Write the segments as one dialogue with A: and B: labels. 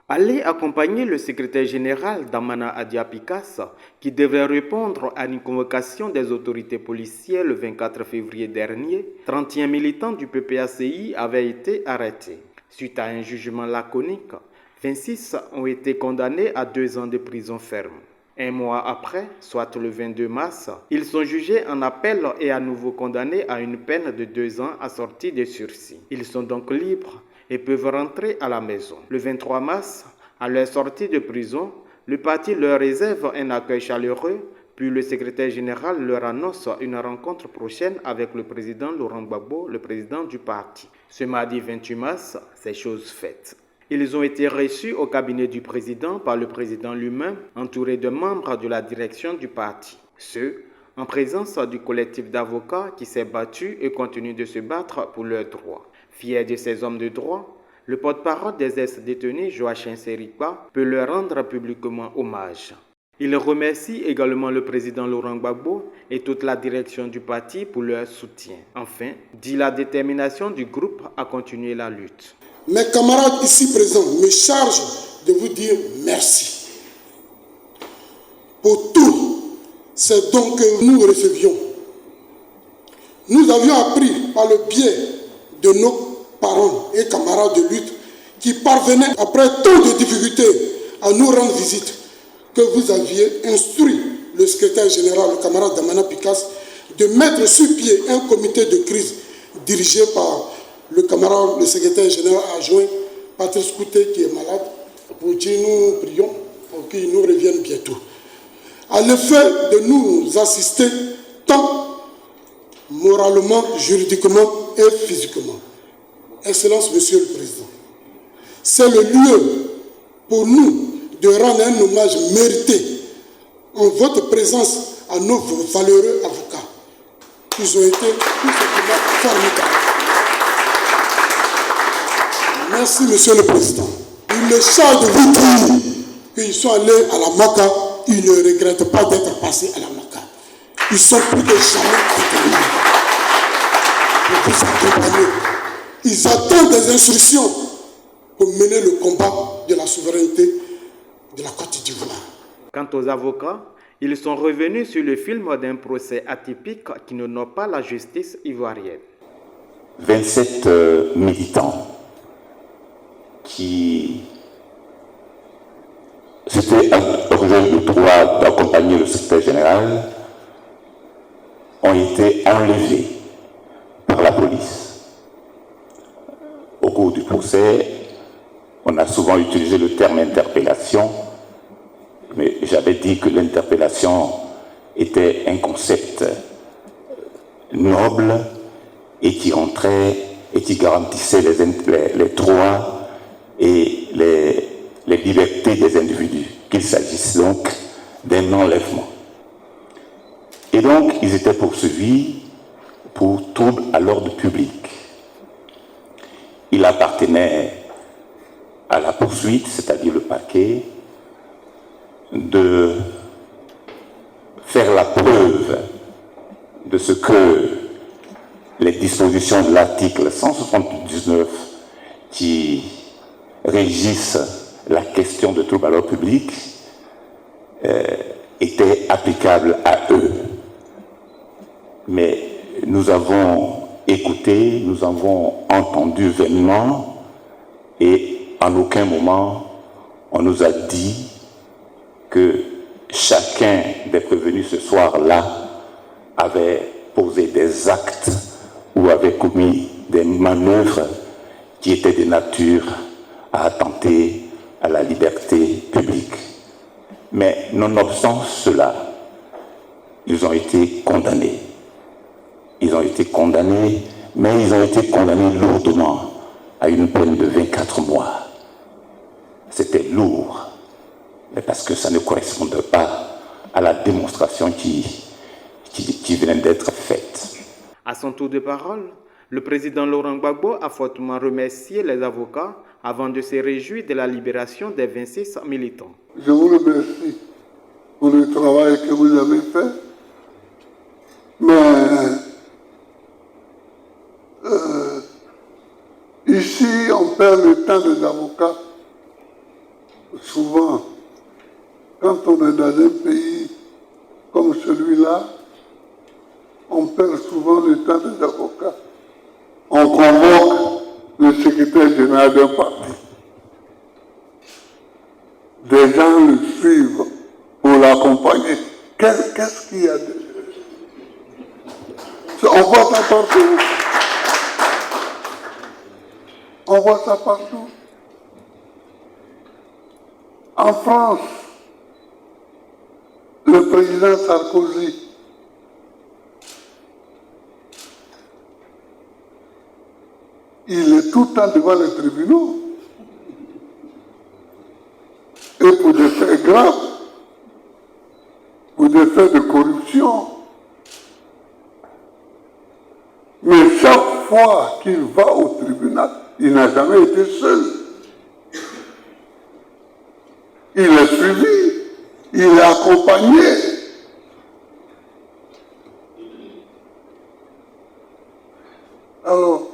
A: Allait accompagner le secrétaire général Damana Adiapikas qui devrait répondre à une convocation des autorités policières le 24 février dernier. 31 militants du PPACI avaient été arrêtés. Suite à un jugement laconique, 26 ont été condamnés à 2 ans de prison ferme. Un mois après, soit le 22 mars, ils sont jugés en appel et à nouveau condamnés à une peine de 2 ans assortie de sursis. Ils sont donc libres et peuvent rentrer à la maison. Le 23 mars, à leur sortie de prison, le parti leur réserve un accueil chaleureux, puis le secrétaire général leur annonce une rencontre prochaine avec le président Laurent Gbagbo, le président du parti. Ce mardi 28 mars, c'est chose faite. Ils ont été reçus au cabinet du président par le président lui-même, entouré de membres de la direction du parti. Ce, en présence du collectif d'avocats qui s'est battu et continue de se battre pour leurs droits. Fier de ces hommes de droit, le porte-parole des ex-détenus, Joachim Seripa, peut leur rendre publiquement hommage. Il remercie également le président Laurent Gbagbo et toute la direction du parti pour leur soutien. Enfin, dit la détermination du groupe à continuer la lutte.
B: Mes camarades ici présents me chargent de vous dire merci pour tout ce dons que nous recevions. Nous avions appris par le biais de nos parents et camarades de lutte qui parvenaient après tant de difficultés à nous rendre visite que vous aviez instruit le secrétaire général, le camarade Damana Pikas, de mettre sur pied un comité de crise dirigé par le camarade, le secrétaire général adjoint, Patrice Kouté, qui est malade, pour qui nous prions, pour qu'il nous revienne bientôt. À l'effet de nous assister tant moralement, juridiquement et physiquement. Excellence, Monsieur le Président, c'est le lieu pour nous de rendre un hommage mérité en votre présence à nos valeureux avocats. Ils ont été tout simplement formidables. Merci, Monsieur le Président. Il me charge de vous dire qu'ils sont allés à la Maka, ils ne regrettent pas d'être passés à la Maka. Ils sont plus que jamais déterminés pour vous accompagner. Ils attendent des instructions pour mener le combat de la souveraineté de la Côte d'Ivoire.
A: Quant aux avocats, ils sont revenus sur le film d'un procès atypique qui n'honore pas la justice ivoirienne.
C: 27 militants qui s'étaient rejoints le droit d'accompagner le secrétaire général ont été enlevés par la police. Au cours du procès, on a souvent utilisé le terme interpellation, mais j'avais dit que l'interpellation était un concept noble et qui entrait et qui garantissait les droits et les libertés des individus, qu'il s'agisse donc d'un enlèvement. Et donc, ils étaient poursuivis pour trouble à l'ordre public. Il appartenait à la poursuite, c'est-à-dire le parquet, de faire la preuve de ce que les dispositions de l'article 179 qui régissent la question de trouble à l'ordre public étaient applicables à eux. Mais nous avons écouté, nous avons entendu vainement et en aucun moment on nous a dit que chacun des prévenus ce soir-là avait posé des actes ou avait commis des manœuvres qui étaient de nature à attenter à la liberté publique. Mais nonobstant cela, ils ont été condamnés. Ils ont été condamnés, mais ils ont été condamnés lourdement à une peine de 24 mois. C'était lourd, mais parce que ça ne correspondait pas à la démonstration qui venait d'être faite.
A: À son tour de parole, le président Laurent Gbagbo a fortement remercié les avocats avant de se réjouir de la libération des 26 militants.
D: Je vous remercie pour le travail que vous avez fait, mais ici on perd le temps des avocats souvent, quand on est dans un pays comme celui-là, on perd souvent le temps des avocats. On convoque le secrétaire général d'un parti. Des gens le suivent pour l'accompagner. Qu'est-ce qu'il y a de... On voit ça partout. On voit ça partout. En France, le président Sarkozy, il est tout le temps devant les tribunaux. Et pour des faits graves, pour des faits de corruption. Mais chaque fois qu'il va au tribunal, il n'a jamais été seul. Il est suivi, il est accompagné. Alors,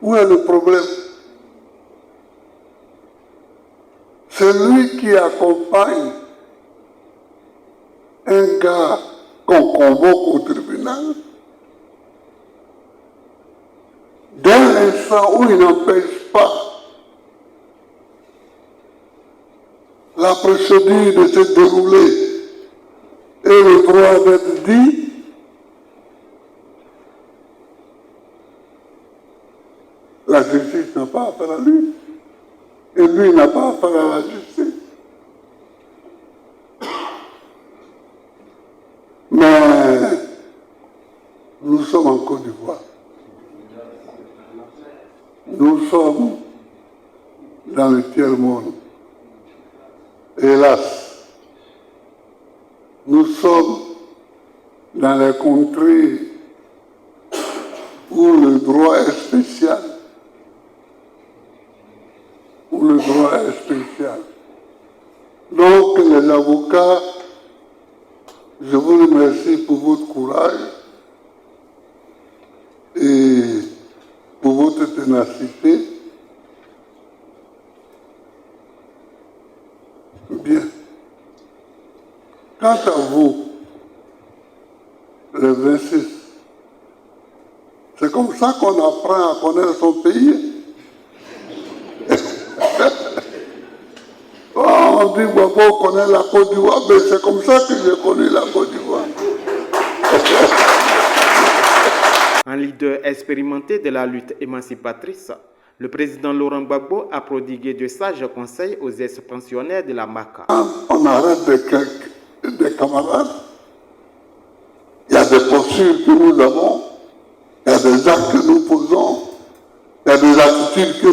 D: où est le problème? Celui qui accompagne un gars qu'on convoque au tribunal, dès l'instant où il n'empêche pas la procédure de se dérouler et le droit d'être dit, la justice n'a pas affaire à lui. Et lui n'a pas affaire à la justice. Mais nous sommes en Côte d'Ivoire. Nous sommes dans le tiers-monde. Hélas, nous sommes dans les contrées où le droit est spécial. Où le droit est spécial. Donc, les avocats, je vous remercie pour votre courage et pour votre ténacité. Bien. Quant à vous, les 26, c'est comme ça qu'on apprend à connaître son pays. On dit, on connaît la Côte d'Ivoire, mais c'est comme ça que j'ai connu la Côte d'Ivoire.
A: Un leader expérimenté de la lutte émancipatrice, le président Laurent Gbagbo a prodigué de sages conseils aux ex-pensionnaires de la MACA.
D: On arrête des camarades, il y a des postures que nous avons, il y a des actes que nous posons, il y a des attitudes que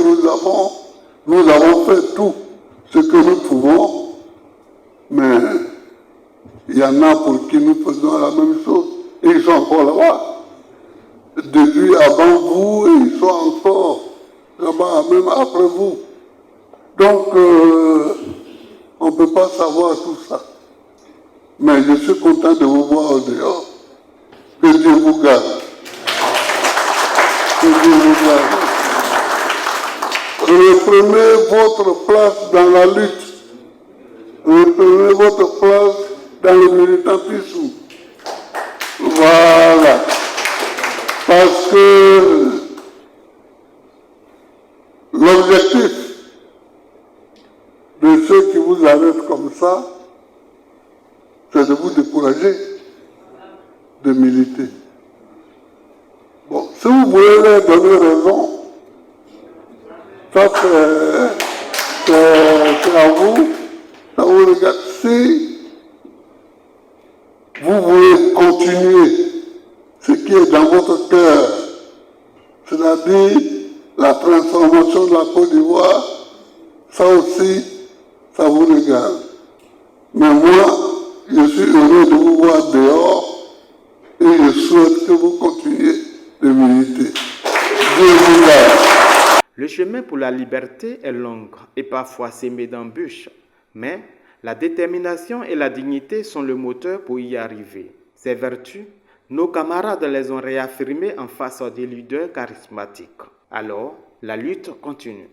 D: nous avons fait tout ce que nous pouvons, mais il y en a pour qui nous faisons la même chose, et ils sont encore là-bas. Depuis avant vous, et ils sont encore là-bas, même après vous. Donc, on ne peut pas savoir tout ça. Mais je suis content de vous voir au dehors. Que Dieu vous garde. Que Dieu vous garde. Reprenez votre place dans la lutte. Reprenez votre place dans le militantisme. Voilà. Parce que l'objectif de ceux qui vous arrêtent comme ça, c'est de vous décourager de militer. Bon, si vous voulez leur donner raison, ça c'est à vous, ça vous regarde. Si vous voulez continuer ce qui est dans votre cœur, c'est-à-dire la transformation de la Côte d'Ivoire, ça aussi, ça vous regarde. Mais moi, je suis heureux de vous voir dehors et je souhaite que vous continuiez de militer. Dieu vous garde.
A: Le chemin pour la liberté est long et parfois semé d'embûches, mais la détermination et la dignité sont le moteur pour y arriver. Ces vertus, nos camarades les ont réaffirmées en face des leaders charismatiques. Alors, la lutte continue.